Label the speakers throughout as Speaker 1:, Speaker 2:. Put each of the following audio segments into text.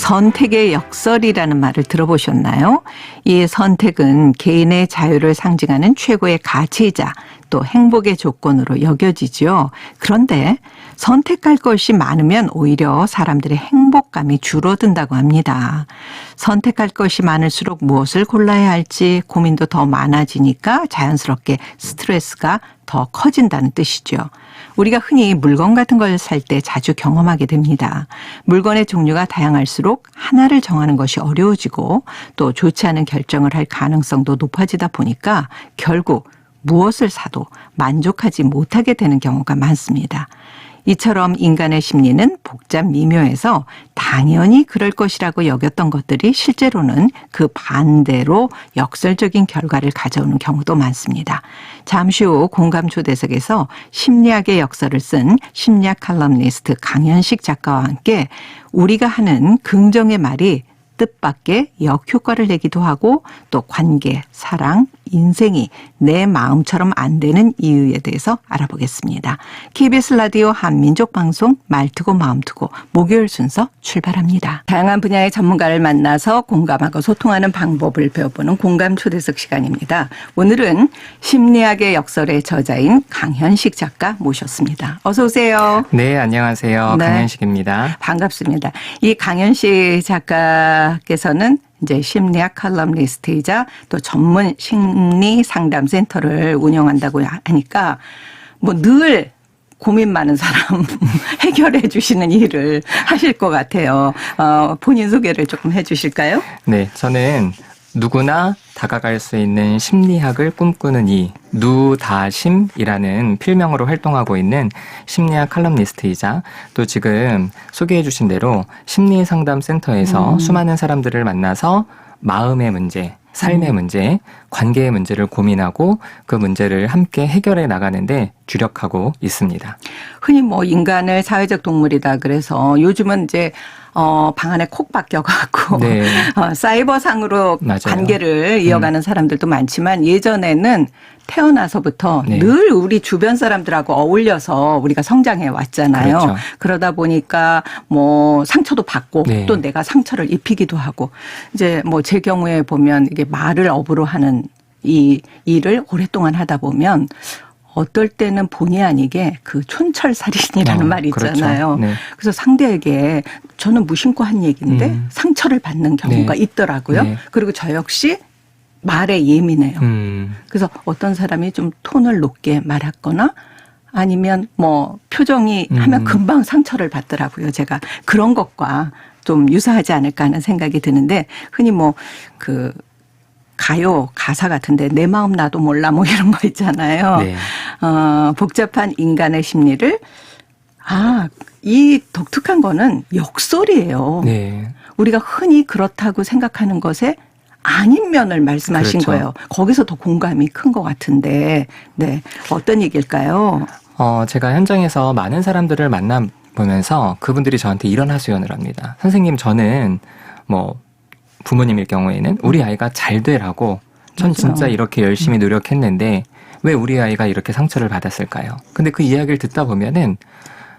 Speaker 1: 선택의 역설이라는 말을 들어보셨나요? 이 선택은 개인의 자유를 상징하는 최고의 가치이자 또 행복의 조건으로 여겨지죠. 그런데 선택할 것이 많으면 오히려 사람들의 행복감이 줄어든다고 합니다. 선택할 것이 많을수록 무엇을 골라야 할지 고민도 더 많아지니까 자연스럽게 스트레스가 더 커진다는 뜻이죠. 우리가 흔히 물건 같은 걸 살 때 자주 경험하게 됩니다. 물건의 종류가 다양할수록 하나를 정하는 것이 어려워지고 또 좋지 않은 결정을 할 가능성도 높아지다 보니까 결국 무엇을 사도 만족하지 못하게 되는 경우가 많습니다. 이처럼 인간의 심리는 복잡 미묘해서 당연히 그럴 것이라고 여겼던 것들이 실제로는 그 반대로 역설적인 결과를 가져오는 경우도 많습니다. 잠시 후 공감 초대석에서 심리학의 역설을 쓴 심리학 칼럼니스트 강현식 작가와 함께 우리가 하는 긍정의 말이 뜻밖의 역효과를 내기도 하고 또 관계, 사랑, 인생이 내 마음처럼 안 되는 이유에 대해서 알아보겠습니다. KBS 라디오 한민족 방송 말트고 마음트고 목요일 순서 출발합니다. 다양한 분야의 전문가를 만나서 공감하고 소통하는 방법을 배워보는 공감 초대석 시간입니다. 오늘은 심리학의 역설의 저자인 강현식 작가 모셨습니다. 어서 오세요.
Speaker 2: 네, 안녕하세요.
Speaker 1: 네.
Speaker 2: 강현식입니다.
Speaker 1: 반갑습니다. 이 강현식 작가께서는 이제 심리학 칼럼니스트이자 또 전문 심리 상담 센터를 운영한다고 하니까 뭐 늘 고민 많은 사람 해결해 주시는 일을 하실 것 같아요. 본인 소개를 조금 해 주실까요?
Speaker 2: 네, 저는 누구나 다가갈 수 있는 심리학을 꿈꾸는 이 누다심이라는 필명으로 활동하고 있는 심리학 칼럼니스트이자 또 지금 소개해 주신 대로 심리상담센터에서 수많은 사람들을 만나서 마음의 문제, 삶의 문제, 관계의 문제를 고민하고 그 문제를 함께 해결해 나가는데 주력하고 있습니다.
Speaker 1: 흔히 뭐 인간을 사회적 동물이다 그래서 요즘은 이제 방 안에 콕 박혀갖고
Speaker 2: 네.
Speaker 1: 사이버상으로
Speaker 2: 맞아요.
Speaker 1: 관계를 이어가는 사람들도 많지만 예전에는 태어나서부터
Speaker 2: 네.
Speaker 1: 늘 우리 주변 사람들하고 어울려서 우리가 성장해 왔잖아요.
Speaker 2: 그렇죠.
Speaker 1: 그러다 보니까 뭐 상처도 받고
Speaker 2: 네.
Speaker 1: 또 내가 상처를 입히기도 하고 이제 뭐 제 경우에 보면 이게 말을 업으로 하는 이 일을 오랫동안 하다 보면 어떨 때는 본의 아니게 그 촌철살인이라는 말이 있잖아요.
Speaker 2: 그렇죠. 네.
Speaker 1: 그래서 상대에게 저는 무심코 한 얘기인데 상처를 받는 경우가
Speaker 2: 네.
Speaker 1: 있더라고요.
Speaker 2: 네.
Speaker 1: 그리고 저 역시 말에 예민해요. 그래서 어떤 사람이 좀 톤을 높게 말했거나 아니면 뭐 표정이 하면 금방 상처를 받더라고요. 제가 그런 것과 좀 유사하지 않을까 하는 생각이 드는데 흔히 뭐 그 가요 가사 같은데 내 마음 나도 몰라 뭐 이런 거 있잖아요.
Speaker 2: 네.
Speaker 1: 복잡한 인간의 심리를 이 독특한 거는 역설이에요.
Speaker 2: 네.
Speaker 1: 우리가 흔히 그렇다고 생각하는 것에 아닌 면을 말씀하신
Speaker 2: 그렇죠.
Speaker 1: 거예요. 거기서 더 공감이 큰 것 같은데 네 어떤 얘기일까요?
Speaker 2: 제가 현장에서 많은 사람들을 만나보면서 그분들이 저한테 이런 하소연을 합니다. 선생님, 저는 뭐 부모님일 경우에는 우리 아이가 잘 되라고 전
Speaker 1: 맞아.
Speaker 2: 진짜 이렇게 열심히 노력했는데 왜 우리 아이가 이렇게 상처를 받았을까요? 근데 그 이야기를 듣다 보면은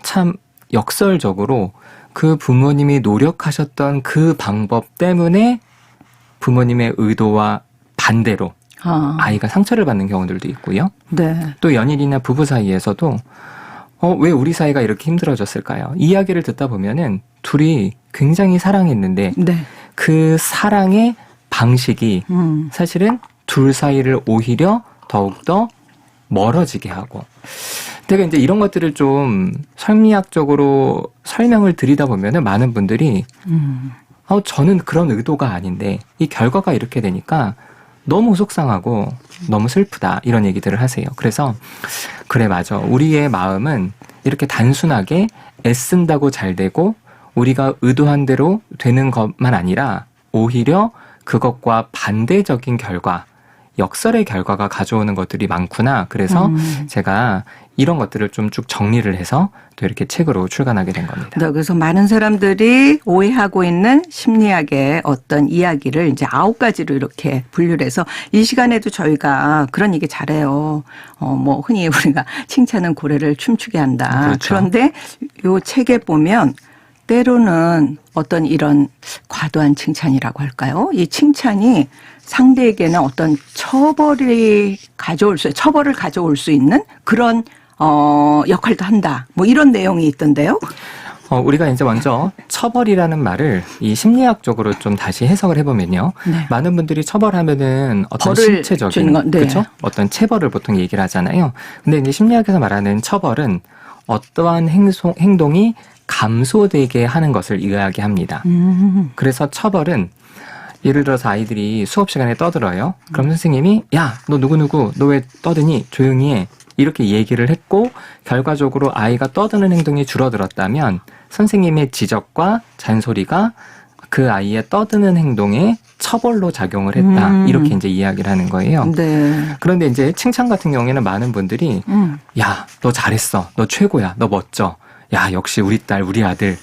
Speaker 2: 참 역설적으로 그 부모님이 노력하셨던 그 방법 때문에 부모님의 의도와 반대로 아이가 상처를 받는 경우들도 있고요.
Speaker 1: 네.
Speaker 2: 또 연인이나 부부 사이에서도 왜 우리 사이가 이렇게 힘들어졌을까요? 이야기를 듣다 보면은 둘이 굉장히 사랑했는데
Speaker 1: 네.
Speaker 2: 그 사랑의 방식이 사실은 둘 사이를 오히려 더욱더 멀어지게 하고 제가 이제 이런 것들을 좀 심리학적으로 설명을 드리다 보면은 많은 분들이 저는 그런 의도가 아닌데 이 결과가 이렇게 되니까 너무 속상하고 너무 슬프다 이런 얘기들을 하세요. 그래서 그래 맞아. 우리의 마음은 이렇게 단순하게 애쓴다고 잘 되고 우리가 의도한 대로 되는 것만 아니라 오히려 그것과 반대적인 결과, 역설의 결과가 가져오는 것들이 많구나. 그래서 제가 이런 것들을 좀 쭉 정리를 해서 또 이렇게 책으로 출간하게 된 겁니다.
Speaker 1: 네, 그래서 많은 사람들이 오해하고 있는 심리학의 어떤 이야기를 이제 9가지로 이렇게 분류를 해서 이 시간에도 저희가 그런 얘기 잘해요. 뭐 흔히 우리가 칭찬은 고래를 춤추게 한다.
Speaker 2: 그렇죠.
Speaker 1: 그런데 요 책에 보면 때로는 어떤 이런 과도한 칭찬이라고 할까요? 이 칭찬이 상대에게는 어떤 처벌을 가져올 수 있는 그런 역할도 한다. 뭐 이런 내용이 있던데요.
Speaker 2: 우리가 이제 먼저 처벌이라는 말을 이 심리학적으로 좀 다시 해석을 해보면요.
Speaker 1: 네.
Speaker 2: 많은 분들이 처벌하면은 어떤
Speaker 1: 벌을 주는
Speaker 2: 신체적인,
Speaker 1: 건, 네.
Speaker 2: 그렇죠? 어떤 체벌을 보통 얘기를 하잖아요. 근데 이제 심리학에서 말하는 처벌은 어떠한 행동이 감소되게 하는 것을 이야기합니다. 그래서 처벌은 예를 들어서 아이들이 수업 시간에 떠들어요. 그럼 선생님이 야, 너 누구누구 너 왜 떠드니? 조용히 해. 이렇게 얘기를 했고 결과적으로 아이가 떠드는 행동이 줄어들었다면 선생님의 지적과 잔소리가 그 아이의 떠드는 행동에 처벌로 작용을 했다. 이렇게 이제 이야기를 하는 거예요.
Speaker 1: 네.
Speaker 2: 그런데 이제 칭찬 같은 경우에는 많은 분들이 야, 너 잘했어. 너 최고야. 너 멋져. 야, 역시 우리 딸, 우리 아들.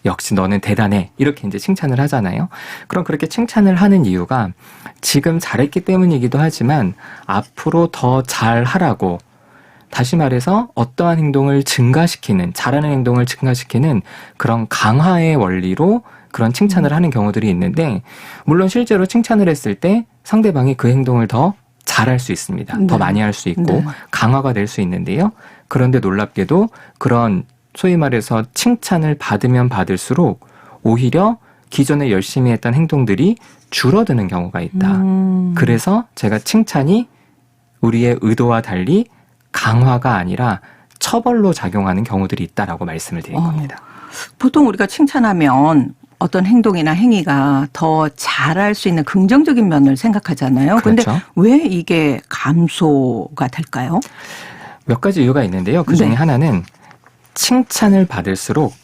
Speaker 2: 역시 너는 대단해. 이렇게 이제 칭찬을 하잖아요. 그럼 그렇게 칭찬을 하는 이유가 지금 잘했기 때문이기도 하지만 앞으로 더 잘하라고, 다시 말해서 어떠한 행동을 증가시키는, 잘하는 행동을 증가시키는 그런 강화의 원리로 그런 칭찬을 하는 경우들이 있는데, 물론 실제로 칭찬을 했을 때 상대방이 그 행동을 더 잘할 수 있습니다.
Speaker 1: 네.
Speaker 2: 더 많이 할 수 있고
Speaker 1: 네.
Speaker 2: 강화가 될 수 있는데요. 그런데 놀랍게도 그런 소위 말해서 칭찬을 받으면 받을수록 오히려 기존에 열심히 했던 행동들이 줄어드는 경우가 있다. 그래서 제가 칭찬이 우리의 의도와 달리 강화가 아니라 처벌로 작용하는 경우들이 있다라고 말씀을 드린 겁니다.
Speaker 1: 보통 우리가 칭찬하면 어떤 행동이나 행위가 더 잘할 수 있는 긍정적인 면을 생각하잖아요. 그런데
Speaker 2: 그렇죠.
Speaker 1: 왜 이게 감소가 될까요?
Speaker 2: 몇 가지 이유가 있는데요. 그 중에
Speaker 1: 네.
Speaker 2: 하나는 칭찬을 받을수록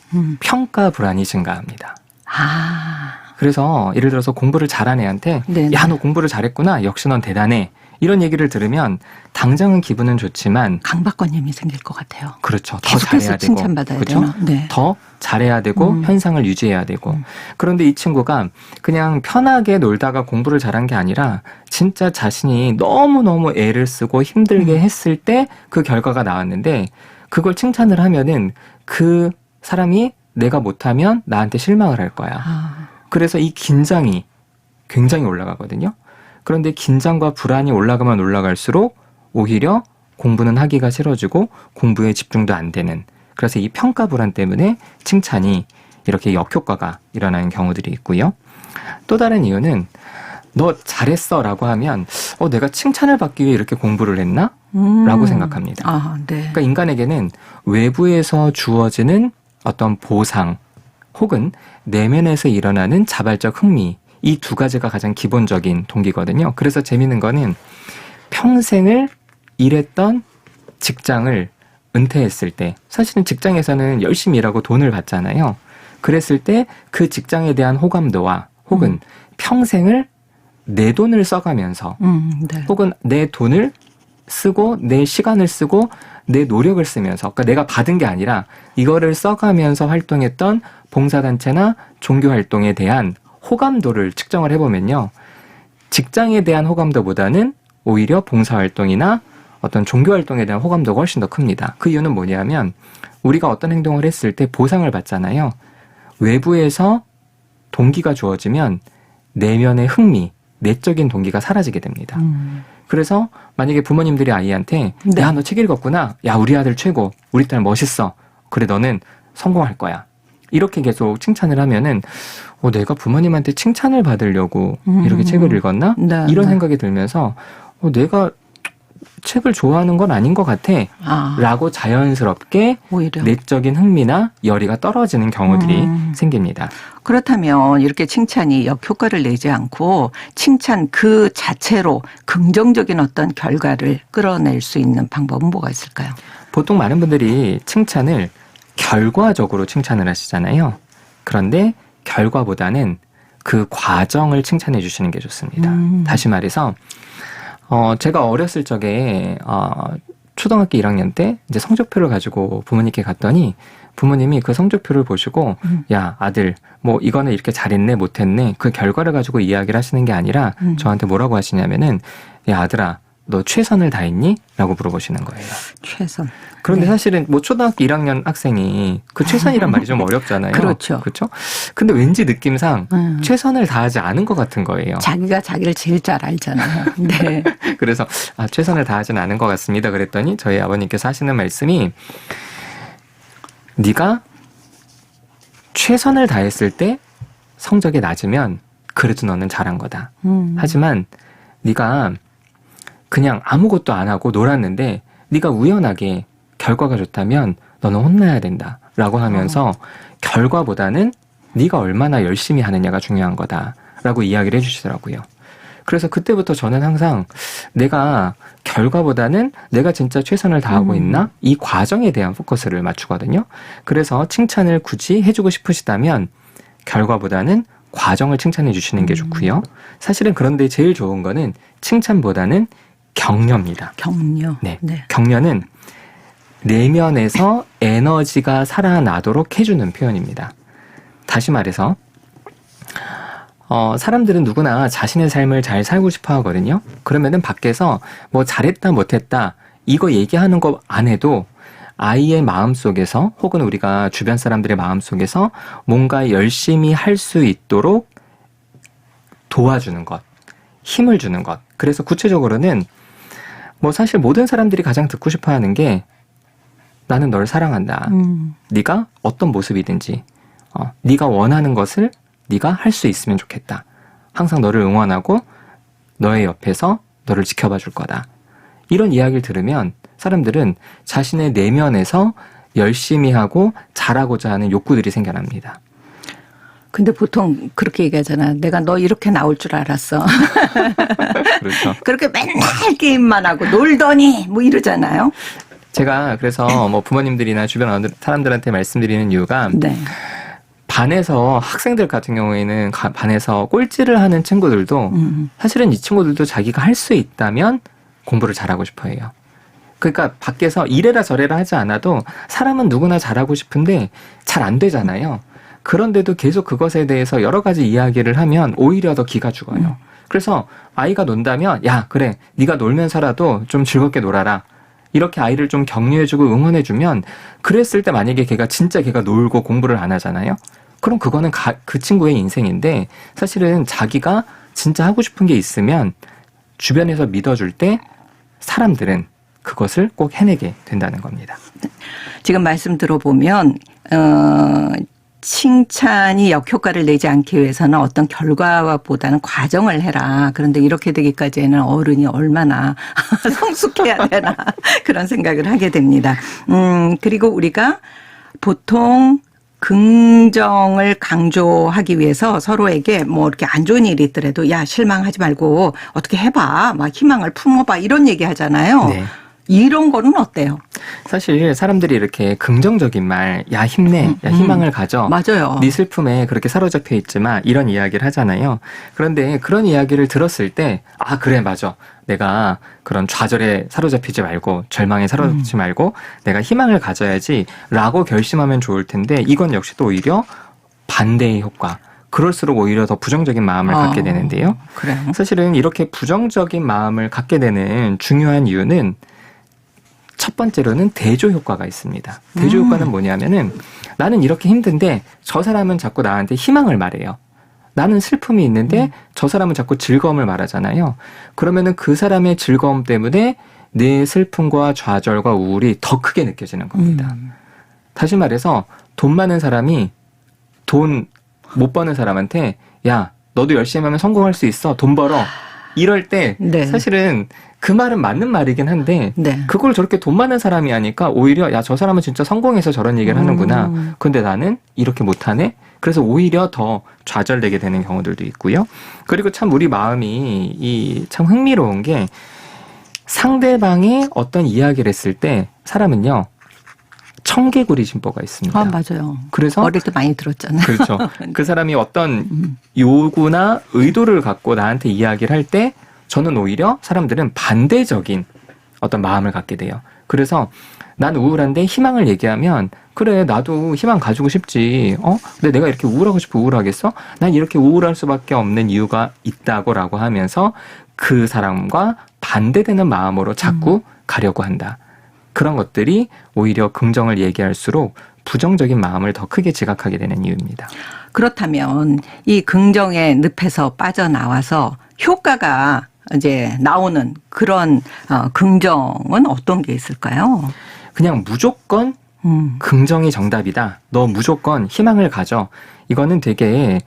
Speaker 2: 평가 불안이 증가합니다. 그래서 예를 들어서 공부를 잘한 애한테
Speaker 1: 네네.
Speaker 2: 야, 너 공부를 잘했구나. 역시 넌 대단해. 이런 얘기를 들으면 당장은 기분은 좋지만
Speaker 1: 강박관념이 생길 것 같아요.
Speaker 2: 그렇죠. 더
Speaker 1: 계속해서
Speaker 2: 잘해야 되고
Speaker 1: 칭찬받아야
Speaker 2: 그렇죠?
Speaker 1: 되나? 네.
Speaker 2: 더 잘해야 되고 현상을 유지해야 되고 그런데 이 친구가 그냥 편하게 놀다가 공부를 잘한 게 아니라 진짜 자신이 너무너무 애를 쓰고 힘들게 했을 때 그 결과가 나왔는데 그걸 칭찬을 하면은 그 사람이 내가 못하면 나한테 실망을 할 거야. 그래서 이 긴장이 굉장히 올라가거든요. 그런데 긴장과 불안이 올라가면 올라갈수록 오히려 공부는 하기가 싫어지고 공부에 집중도 안 되는, 그래서 이 평가 불안 때문에 칭찬이 이렇게 역효과가 일어나는 경우들이 있고요. 또 다른 이유는 너 잘했어 라고 하면 내가 칭찬을 받기 위해 이렇게 공부를 했나? 라고 생각합니다.
Speaker 1: 네.
Speaker 2: 그러니까 인간에게는 외부에서 주어지는 어떤 보상 혹은 내면에서 일어나는 자발적 흥미, 이 두 가지가 가장 기본적인 동기거든요. 그래서 재밌는 거는 평생을 일했던 직장을 은퇴했을 때, 사실은 직장에서는 열심히 일하고 돈을 받잖아요. 그랬을 때 그 직장에 대한 호감도와 혹은 평생을 내 돈을 써가면서
Speaker 1: 네.
Speaker 2: 혹은 내 돈을 쓰고 내 시간을 쓰고 내 노력을 쓰면서, 그러니까 내가 받은 게 아니라 이거를 써가면서 활동했던 봉사단체나 종교활동에 대한 호감도를 측정을 해보면요. 직장에 대한 호감도보다는 오히려 봉사활동이나 어떤 종교활동에 대한 호감도가 훨씬 더 큽니다. 그 이유는 뭐냐면 우리가 어떤 행동을 했을 때 보상을 받잖아요. 외부에서 동기가 주어지면 내면의 흥미, 내적인 동기가 사라지게 됩니다. 그래서 만약에 부모님들이 아이한테
Speaker 1: 네.
Speaker 2: 야, 너 책 읽었구나. 야, 우리 아들 최고. 우리 딸 멋있어. 그래, 너는 성공할 거야. 이렇게 계속 칭찬을 하면은 내가 부모님한테 칭찬을 받으려고 이렇게 책을 읽었나?
Speaker 1: 네,
Speaker 2: 이런
Speaker 1: 네.
Speaker 2: 생각이 들면서 내가 책을 좋아하는 건 아닌 것 같아. 라고 자연스럽게
Speaker 1: 오히려.
Speaker 2: 내적인 흥미나 열의가 떨어지는 경우들이 생깁니다.
Speaker 1: 그렇다면 이렇게 칭찬이 역효과를 내지 않고 칭찬 그 자체로 긍정적인 어떤 결과를 끌어낼 수 있는 방법은 뭐가 있을까요?
Speaker 2: 보통 많은 분들이 칭찬을 결과적으로 칭찬을 하시잖아요. 그런데 결과보다는 그 과정을 칭찬해 주시는 게 좋습니다. 다시 말해서 제가 어렸을 적에 초등학교 1학년 때 이제 성적표를 가지고 부모님께 갔더니 부모님이 그 성적표를 보시고 야, 아들 뭐 이거는 이렇게 잘했네 못했네 그 결과를 가지고 이야기를 하시는 게 아니라 저한테 뭐라고 하시냐면은 야, 아들아 너 최선을 다했니? 라고 물어보시는 거예요.
Speaker 1: 최선.
Speaker 2: 그런데
Speaker 1: 네.
Speaker 2: 사실은 뭐 초등학교 1학년 학생이 그 최선이란 말이 좀 어렵잖아요.
Speaker 1: 그렇죠.
Speaker 2: 그렇죠? 근데 왠지 느낌상 최선을 다하지 않은 것 같은 거예요.
Speaker 1: 자기가 자기를 제일 잘 알잖아요. 네.
Speaker 2: 그래서 최선을 다하지는 않은 것 같습니다. 그랬더니 저희 아버님께서 하시는 말씀이 네가 최선을 다했을 때 성적이 낮으면 그래도 너는 잘한 거다. 하지만 네가 그냥 아무것도 안 하고 놀았는데 네가 우연하게 결과가 좋다면 너는 혼나야 된다라고 하면서 결과보다는 네가 얼마나 열심히 하느냐가 중요한 거다라고 이야기를 해주시더라고요. 그래서 그때부터 저는 항상 내가 결과보다는 내가 진짜 최선을 다하고 있나? 이 과정에 대한 포커스를 맞추거든요. 그래서 칭찬을 굳이 해주고 싶으시다면 결과보다는 과정을 칭찬해 주시는 게 좋고요. 사실은 그런데 제일 좋은 거는 칭찬보다는 격려입니다.
Speaker 1: 격려.
Speaker 2: 네. 격려는 내면에서 에너지가 살아나도록 해주는 표현입니다. 다시 말해서 사람들은 누구나 자신의 삶을 잘 살고 싶어 하거든요. 그러면은 밖에서 뭐 잘했다 못했다 이거 얘기하는 거 안 해도 아이의 마음속에서 혹은 우리가 주변 사람들의 마음속에서 뭔가 열심히 할 수 있도록 도와주는 것, 힘을 주는 것. 그래서 구체적으로는 뭐 사실 모든 사람들이 가장 듣고 싶어 하는 게 나는 널 사랑한다. 네가 어떤 모습이든지 네가 원하는 것을 네가 할 수 있으면 좋겠다. 항상 너를 응원하고 너의 옆에서 너를 지켜봐 줄 거다. 이런 이야기를 들으면 사람들은 자신의 내면에서 열심히 하고 잘하고자 하는 욕구들이 생겨납니다.
Speaker 1: 근데 보통 그렇게 얘기하잖아. 내가 너 이렇게 나올 줄 알았어.
Speaker 2: 그렇죠.
Speaker 1: 그렇게 맨날 게임만 하고 놀더니 뭐 이러잖아요.
Speaker 2: 제가 그래서 뭐 부모님들이나 주변 사람들한테 말씀드리는 이유가
Speaker 1: 네.
Speaker 2: 반에서 학생들 같은 경우에는 반에서 꼴찌를 하는 친구들도 사실은 이 친구들도 자기가 할 수 있다면 공부를 잘하고 싶어 해요. 그러니까 밖에서 이래라 저래라 하지 않아도 사람은 누구나 잘하고 싶은데 잘 안 되잖아요. 그런데도 계속 그것에 대해서 여러 가지 이야기를 하면 오히려 더 기가 죽어요. 그래서 아이가 논다면 야 그래 네가 놀면서라도 좀 즐겁게 놀아라. 이렇게 아이를 좀 격려해주고 응원해주면 그랬을 때 만약에 걔가 놀고 공부를 안 하잖아요. 그럼 그거는 그 친구의 인생인데 사실은 자기가 진짜 하고 싶은 게 있으면 주변에서 믿어줄 때 사람들은 그것을 꼭 해내게 된다는 겁니다.
Speaker 1: 지금 말씀 들어보면 칭찬이 역효과를 내지 않기 위해서는 어떤 결과보다는 과정을 해라. 그런데 이렇게 되기까지는 어른이 얼마나 성숙해야 되나 그런 생각을 하게 됩니다. 그리고 우리가 보통 긍정을 강조하기 위해서 서로에게 뭐 이렇게 안 좋은 일이 있더라도 야 실망하지 말고 어떻게 해봐. 막 희망을 품어봐. 이런 얘기 하잖아요.
Speaker 2: 네.
Speaker 1: 이런 거는 어때요?
Speaker 2: 사실 사람들이 이렇게 긍정적인 말, 야 힘내, 야 희망을 가져.
Speaker 1: 맞아요.
Speaker 2: 네 슬픔에 그렇게 사로잡혀 있지만 이런 이야기를 하잖아요. 그런데 그런 이야기를 들었을 때 그래 맞아. 내가 그런 좌절에 사로잡히지 말고 절망에 사로잡히지 말고 내가 희망을 가져야지 라고 결심하면 좋을 텐데 이건 역시 또 오히려 반대의 효과. 그럴수록 오히려 더 부정적인 마음을 갖게 되는데요.
Speaker 1: 그래요?
Speaker 2: 사실은 이렇게 부정적인 마음을 갖게 되는 중요한 이유는 첫 번째로는 대조 효과가 있습니다. 대조 효과는 뭐냐면은 나는 이렇게 힘든데 저 사람은 자꾸 나한테 희망을 말해요. 나는 슬픔이 있는데 저 사람은 자꾸 즐거움을 말하잖아요. 그러면은 그 사람의 즐거움 때문에 내 슬픔과 좌절과 우울이 더 크게 느껴지는 겁니다. 다시 말해서 돈 많은 사람이 돈 못 버는 사람한테 야 너도 열심히 하면 성공할 수 있어. 돈 벌어. 이럴 때
Speaker 1: 네.
Speaker 2: 사실은 그 말은 맞는 말이긴 한데
Speaker 1: 네.
Speaker 2: 그걸 저렇게 돈 많은 사람이 하니까 오히려 야 저 사람은 진짜 성공해서 저런 얘기를 하는구나. 근데 나는 이렇게 못하네. 그래서 오히려 더 좌절되게 되는 경우들도 있고요. 그리고 참 우리 마음이 참 흥미로운 게 상대방이 어떤 이야기를 했을 때 사람은요. 청개구리 심보가 있습니다.
Speaker 1: 맞아요.
Speaker 2: 그래서
Speaker 1: 어릴 때 많이 들었잖아요.
Speaker 2: 그렇죠. 그 사람이 어떤 요구나 의도를 갖고 나한테 이야기를 할 때 저는 오히려 사람들은 반대적인 어떤 마음을 갖게 돼요. 그래서 난 우울한데 희망을 얘기하면 그래 나도 희망 가지고 싶지. 근데 내가 이렇게 우울하고 싶어 우울하겠어? 난 이렇게 우울할 수밖에 없는 이유가 있다고라고 하면서 그 사람과 반대되는 마음으로 자꾸 가려고 한다. 그런 것들이 오히려 긍정을 얘기할수록 부정적인 마음을 더 크게 지각하게 되는 이유입니다.
Speaker 1: 그렇다면 이 긍정의 늪에서 빠져나와서 효과가 이제 나오는 그런 긍정은 어떤 게 있을까요?
Speaker 2: 그냥 무조건 긍정이 정답이다. 너 무조건 희망을 가져. 이거는 되게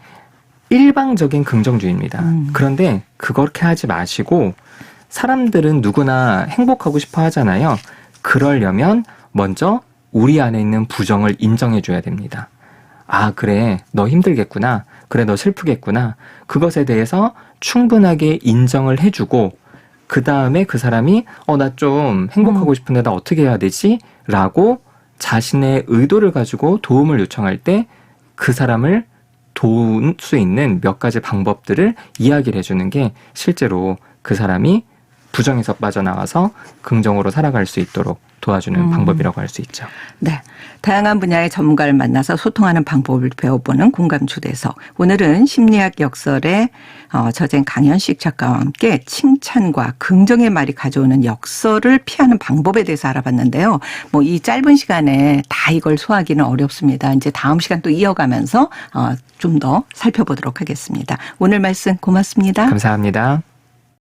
Speaker 2: 일방적인 긍정주의입니다. 그런데 그렇게 하지 마시고 사람들은 누구나 행복하고 싶어 하잖아요. 그러려면 먼저 우리 안에 있는 부정을 인정해 줘야 됩니다. 아, 그래. 너 힘들겠구나. 그래, 너 슬프겠구나. 그것에 대해서 충분하게 인정을 해주고 그 다음에 그 사람이 나 좀 행복하고 싶은데 나 어떻게 해야 되지? 라고 자신의 의도를 가지고 도움을 요청할 때 그 사람을 도울 수 있는 몇 가지 방법들을 이야기를 해주는 게 실제로 그 사람이 부정에서 빠져나와서 긍정으로 살아갈 수 있도록 도와주는 방법이라고 할 수 있죠.
Speaker 1: 네. 다양한 분야의 전문가를 만나서 소통하는 방법을 배워보는 공감초대석. 오늘은 심리학 역설의 저자 강현식 작가와 함께 칭찬과 긍정의 말이 가져오는 역설을 피하는 방법에 대해서 알아봤는데요. 뭐 이 짧은 시간에 다 이걸 소화하기는 어렵습니다. 이제 다음 시간 또 이어가면서 좀 더 살펴보도록 하겠습니다. 오늘 말씀 고맙습니다.
Speaker 2: 감사합니다.